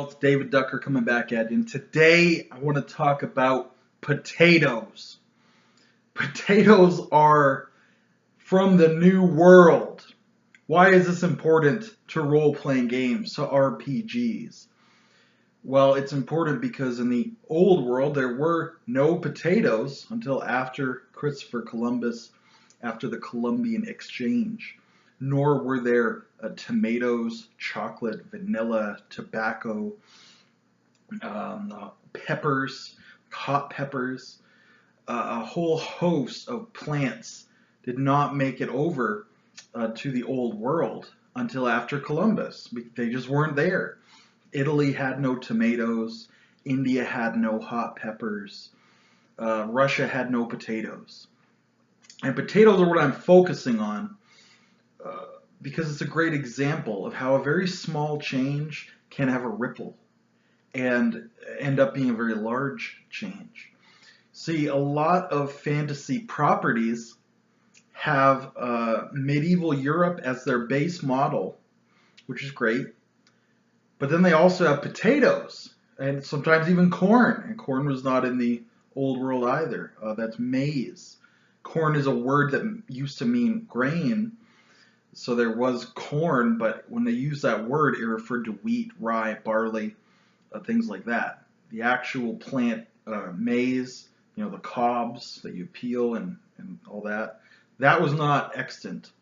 It's David Ducker coming back at you. And today I want to talk about potatoes. Potatoes are from the New World. Why is this important to role-playing games, to RPGs? Well, it's important because in the Old World there were no potatoes until after Christopher Columbus, after the Columbian Exchange. Nor were there tomatoes, chocolate, vanilla, tobacco, peppers, hot peppers. A whole host of plants did not make it over to the Old World until after Columbus. They just weren't there. Italy had no tomatoes. India had no hot peppers. Russia had no potatoes. And potatoes are what I'm focusing on because it's a great example of how a very small change can have a ripple and end up being a very large change. See, a lot of fantasy properties have medieval Europe as their base model, which is great, but then they also have potatoes and sometimes even corn, and corn was not in the Old World either. That's maize. Corn is a word that used to mean grain. So there was corn, but when they used that word, it referred to wheat, rye, barley, things like that. The actual plant, maize, the cobs that you peel and all that, that was not extant.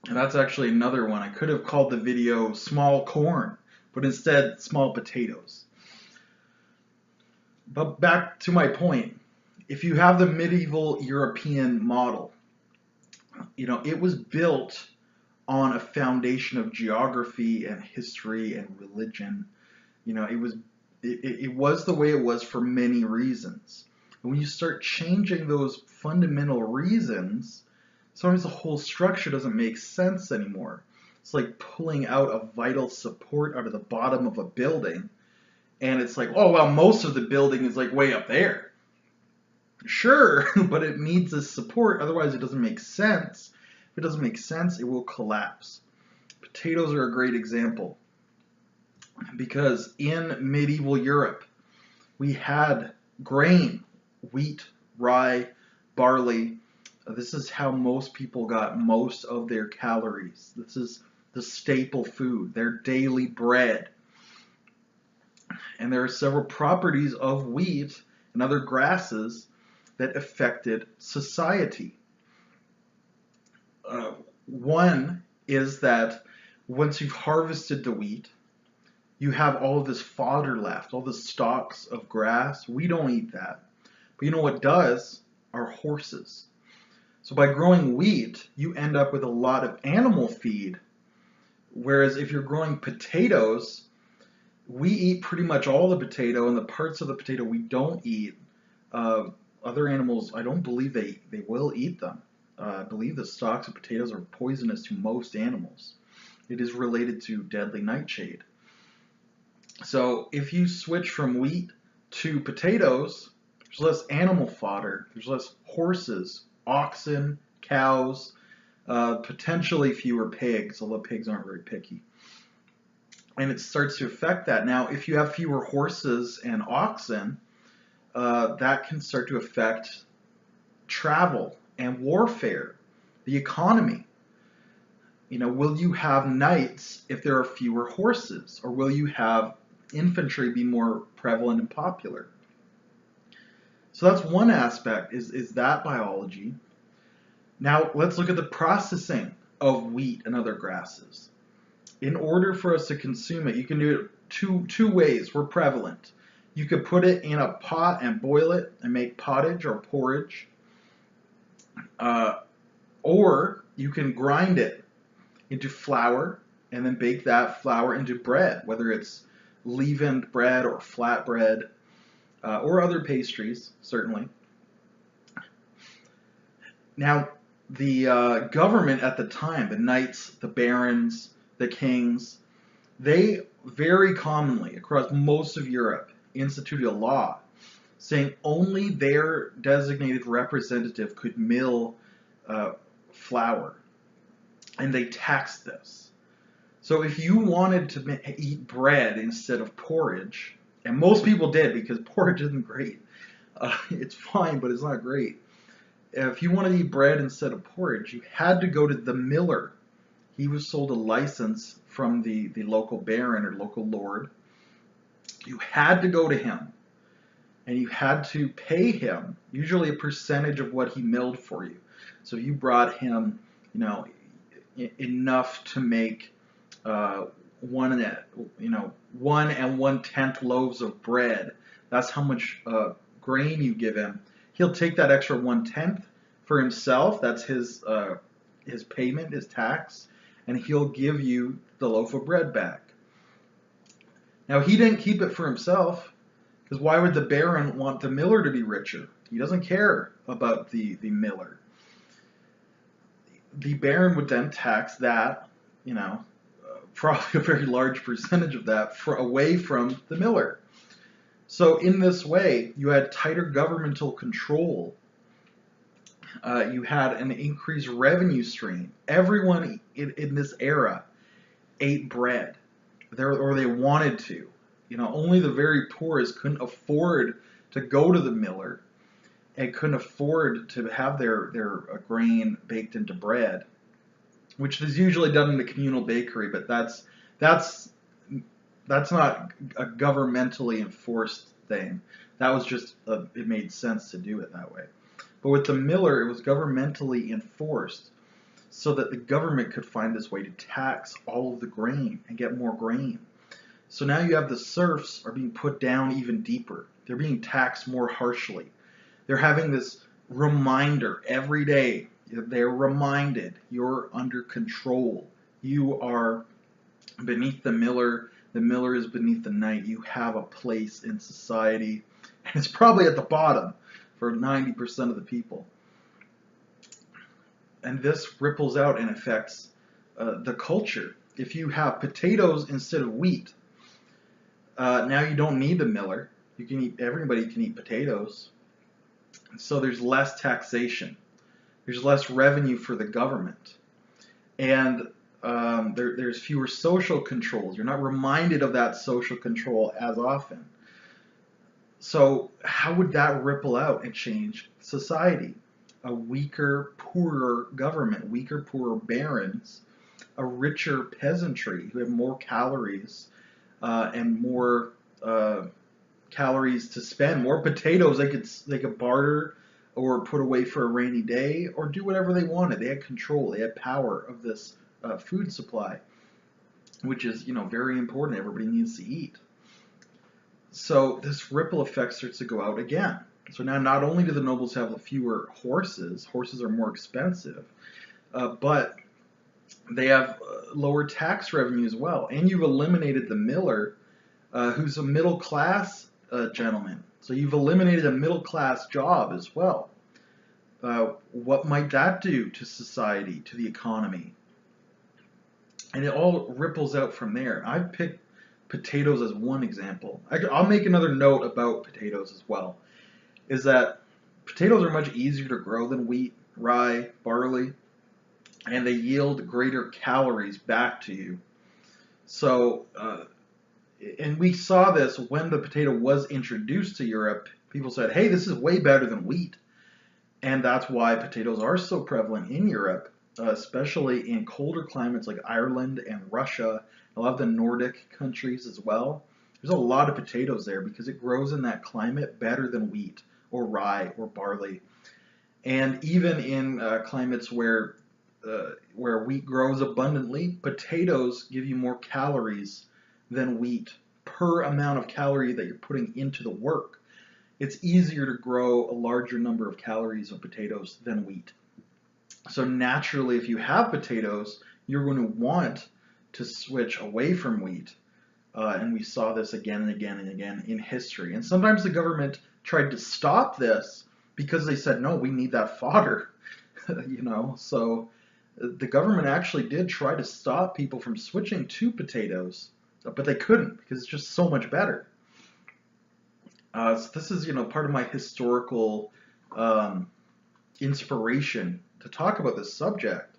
And that's actually another one. I could have called the video Small Corn, but instead Small Potatoes. But back to my point. If you have the medieval European model, it was built on a foundation of geography and history and religion. It was the way it was for many reasons. And when you start changing those fundamental reasons, sometimes the whole structure doesn't make sense anymore. It's like pulling out a vital support out of the bottom of a building, and it's like, oh, well, most of the building is like way up there. Sure, but it needs this support, otherwise it doesn't make sense. If it doesn't make sense, it will collapse. Potatoes are a great example because in medieval Europe, we had grain, wheat, rye, barley. This is how most people got most of their calories. This is the staple food, their daily bread. And there are several properties of wheat and other grasses that affected society. One is that once you've harvested the wheat, you have all of this fodder left, all the stalks of grass. We don't eat that. But you know what does? Are horses. So by growing wheat, you end up with a lot of animal feed. Whereas if you're growing potatoes, we eat pretty much all the potato, and the parts of the potato we don't eat, other animals, I don't believe they will eat them. I believe the stalks of potatoes are poisonous to most animals. It is related to deadly nightshade. So if you switch from wheat to potatoes, there's less animal fodder, there's less horses, oxen, cows, potentially fewer pigs, although pigs aren't very picky. And it starts to affect that. Now, if you have fewer horses and oxen, that can start to affect travel and warfare, the economy. Will you have knights if there are fewer horses? Or will you have infantry be more prevalent and popular? So that's one aspect, is that biology. Now let's look at the processing of wheat and other grasses. In order for us to consume it, you can do it two ways. We're prevalent. You could put it in a pot and boil it and make pottage or porridge. Or you can grind it into flour and then bake that flour into bread, whether it's leavened bread or flat bread, or other pastries, certainly. Now, the government at the time, the knights, the barons, the kings, they very commonly, across most of Europe, instituted a law saying only their designated representative could mill flour, and they taxed this. So if you wanted to eat bread instead of porridge, and most people did because porridge isn't great, it's fine, but it's not great. If you wanted to eat bread instead of porridge, you had to go to the miller. He was sold a license from the local baron or local lord. You had to go to him, and you had to pay him, usually a percentage of what he milled for you. So you brought him, you know, enough to make uh, one and 1 1/10 loaves of bread. That's how much grain you give him. He'll take that extra 1/10 for himself. That's his payment, his tax, and he'll give you the loaf of bread back. Now he didn't keep it for himself, because why would the baron want the miller to be richer? He doesn't care about the miller. The baron would then tax that, you know, probably a very large percentage of that away from the miller. So in this way, you had tighter governmental control. You had an increased revenue stream. Everyone in this era ate bread, or they wanted to. You know, only the very poorest couldn't afford to go to the miller and couldn't afford to have their grain baked into bread, which is usually done in a communal bakery, but that's not a governmentally enforced thing. That was just it made sense to do it that way. But with the miller, it was governmentally enforced so that the government could find this way to tax all of the grain and get more grain. So now you have the serfs are being put down even deeper. They're being taxed more harshly. They're having this reminder every day. They're reminded you're under control. You are beneath the miller. The miller is beneath the knight. You have a place in society. And it's probably at the bottom for 90% of the people. And this ripples out and affects the culture. If you have potatoes instead of wheat, now you don't need the miller. You can eat. Everybody can eat potatoes. So there's less taxation. There's less revenue for the government, and there's fewer social controls. You're not reminded of that social control as often. So how would that ripple out and change society? A weaker, poorer government, weaker, poorer barons, a richer peasantry who have more calories and more calories to spend, more potatoes they could barter or put away for a rainy day or do whatever they wanted. They had control, they had power of this food supply, which is, you know, very important. Everybody needs to eat. So this ripple effect starts to go out again. So now not only do the nobles have fewer horses are more expensive, but they have lower tax revenue as well. And you've eliminated the miller, who's a middle class gentleman. So you've eliminated a middle class job as well. What might that do to society, to the economy? And it all ripples out from there. I've picked potatoes as one example. I'll make another note about potatoes as well, is that potatoes are much easier to grow than wheat, rye, barley, and they yield greater calories back to you. So, and we saw this when the potato was introduced to Europe. People said, hey, this is way better than wheat. And that's why potatoes are so prevalent in Europe, especially in colder climates like Ireland and Russia, a lot of the Nordic countries as well. There's a lot of potatoes there because it grows in that climate better than wheat or rye or barley. And even in climates where wheat grows abundantly, potatoes give you more calories than wheat per amount of calorie that you're putting into the work. It's easier to grow a larger number of calories of potatoes than wheat. So naturally, if you have potatoes, you're going to want to switch away from wheat. And we saw this again and again and again in history. And sometimes the government tried to stop this because they said, no, we need that fodder. You know, so the government actually did try to stop people from switching to potatoes, but they couldn't because it's just so much better. So this is, you know, part of my historical inspiration to talk about this subject.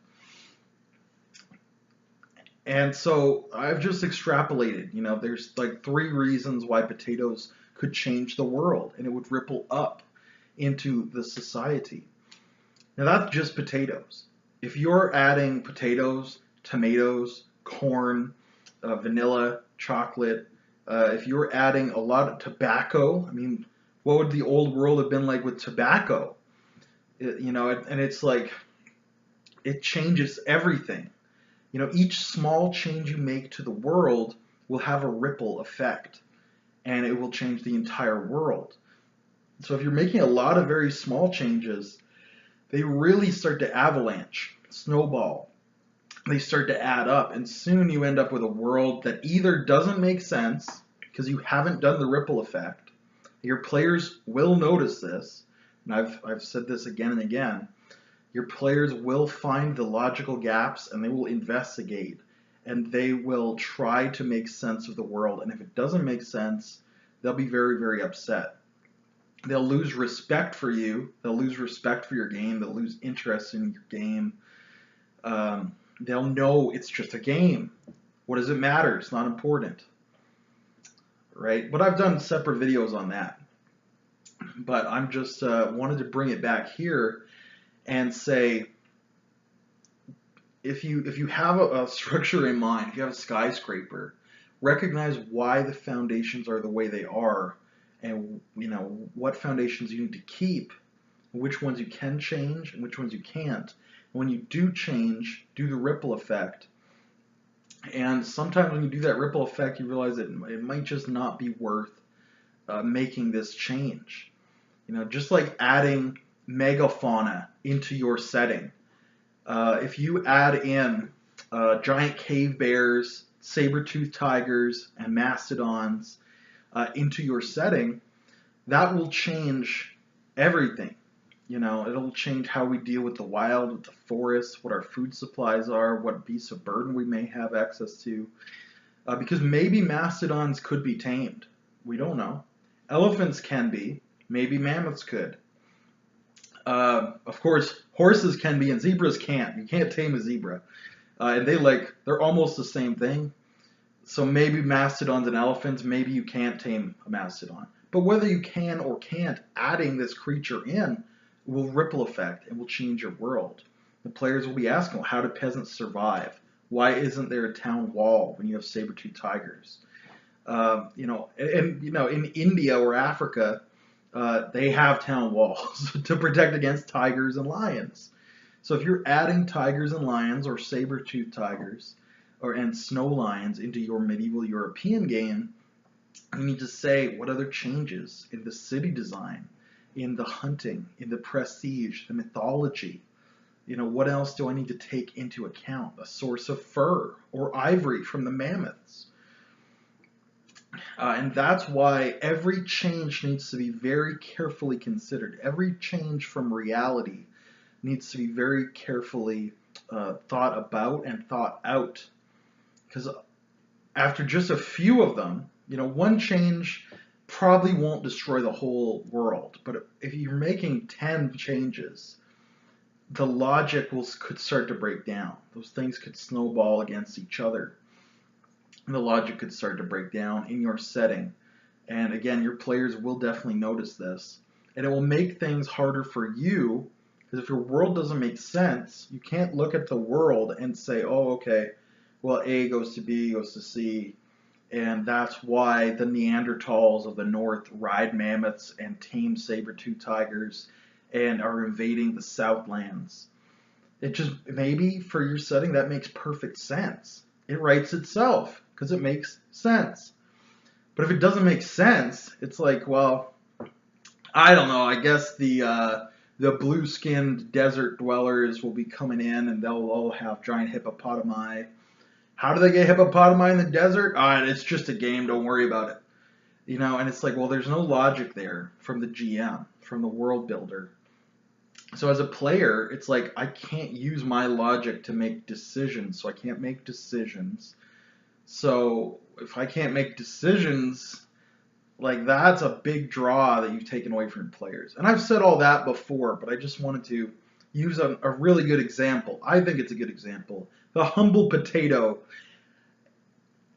And so I've just extrapolated, there's like 3 reasons why potatoes could change the world and it would ripple up into the society. Now that's just potatoes. If you're adding potatoes, tomatoes, corn, vanilla, chocolate, if you're adding a lot of tobacco, I mean, what would the old world have been like with tobacco? And it's like it changes everything. Each small change you make to the world will have a ripple effect, and it will change the entire world. So if you're making a lot of very small changes, they really start to avalanche, snowball. They start to add up, and soon you end up with a world that either doesn't make sense because you haven't done the ripple effect. Your players will notice this, and I've said this again and again. Your players will find the logical gaps and they will investigate and they will try to make sense of the world. And if it doesn't make sense, they'll be very, very upset. They'll lose respect for you. They'll lose respect for your game. They'll lose interest in your game. They'll know it's just a game. What does it matter? It's not important. Right? But I've done separate videos on that. But I'm just wanted to bring it back here and say, if you have a structure in mind, if you have a skyscraper, recognize why the foundations are the way they are, and what foundations you need to keep, which ones you can change, and which ones you can't. And when you do change, do the ripple effect. And sometimes when you do that ripple effect, you realize that it might just not be worth making this change. Just like adding megafauna into your setting. If you add in giant cave bears, saber-toothed tigers, and mastodons into your setting, that will change everything. It'll change how we deal with the wild, with the forests, what our food supplies are, what beasts of burden we may have access to. Because maybe mastodons could be tamed. We don't know. Elephants can be. Maybe mammoths could. Of course, horses can be and zebras can't. You can't tame a zebra. And they're almost the same thing. So maybe mastodons and elephants, maybe you can't tame a mastodon. But whether you can or can't, adding this creature in will ripple effect and will change your world. The players will be asking, well, how do peasants survive? Why isn't there a town wall when you have saber-toothed tigers? In India or Africa, they have town walls to protect against tigers and lions. So if you're adding tigers and lions or saber-toothed tigers and snow lions into your medieval European game, you need to say what other changes in the city design, in the hunting, in the prestige, the mythology. What else do I need to take into account? A source of fur or ivory from the mammoths. And that's why every change needs to be very carefully considered. Every change from reality needs to be very carefully thought about and thought out. Because after just a few of them, one change probably won't destroy the whole world. But if you're making 10 changes, the logic could start to break down. Those things could snowball against each other. The logic could start to break down in your setting. And again, your players will definitely notice this. And it will make things harder for you, because if your world doesn't make sense, you can't look at the world and say, oh, okay, well, A goes to B goes to C, and that's why the Neanderthals of the north ride mammoths and tame saber-toothed tigers and are invading the Southlands. It just, maybe for your setting, that makes perfect sense. It writes itself because it makes sense. But if it doesn't make sense, it's like, well, I don't know. I guess the blue-skinned desert dwellers will be coming in and they'll all have giant hippopotami. How do they get hippopotami in the desert? It's just a game. Don't worry about it. And it's like, well, there's no logic there from the GM, from the world builder. So as a player, it's like I can't use my logic to make decisions, so I can't make decisions. So if I can't make decisions, like that's a big draw that you've taken away from players. And I've said all that before, but I just wanted to use a really good example. I think it's a good example. The humble potato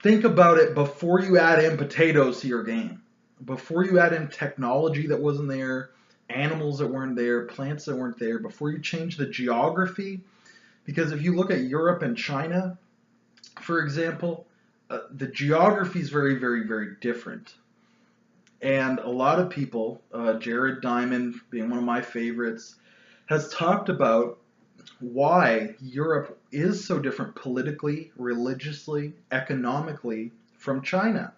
think about it before you add in potatoes to your game. Before you add in technology that wasn't there, animals that weren't there, plants that weren't there, before you change the geography. Because if you look at Europe and China, for example, the geography is very, very, very different. And a lot of people, Jared Diamond being one of my favorites, has talked about why Europe is so different politically, religiously, economically from China.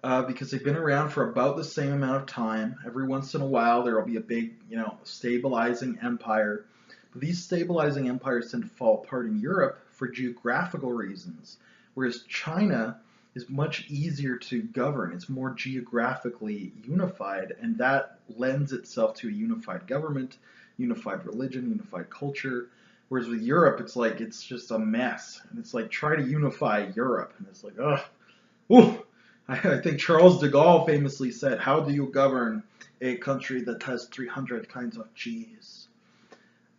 Because they've been around for about the same amount of time. Every once in a while, there will be a big, stabilizing empire. But these stabilizing empires tend to fall apart in Europe for geographical reasons, whereas China is much easier to govern. It's more geographically unified, and that lends itself to a unified government, unified religion, unified culture. Whereas with Europe, it's just a mess, and it's like try to unify Europe, and it's like ugh, ooh. I think Charles de Gaulle famously said, "How do you govern a country that has 300 kinds of cheese?"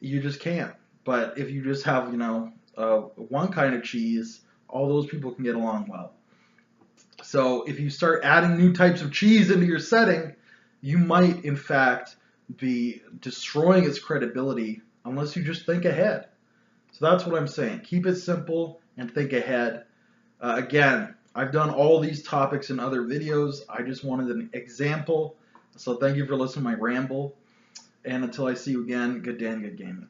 You just can't. But if you just have, one kind of cheese, all those people can get along well. So if you start adding new types of cheese into your setting, you might, in fact, be destroying its credibility unless you just think ahead. So that's what I'm saying. Keep it simple and think ahead. Again, I've done all these topics in other videos. I just wanted an example. So thank you for listening to my ramble. And until I see you again, good day and good gaming.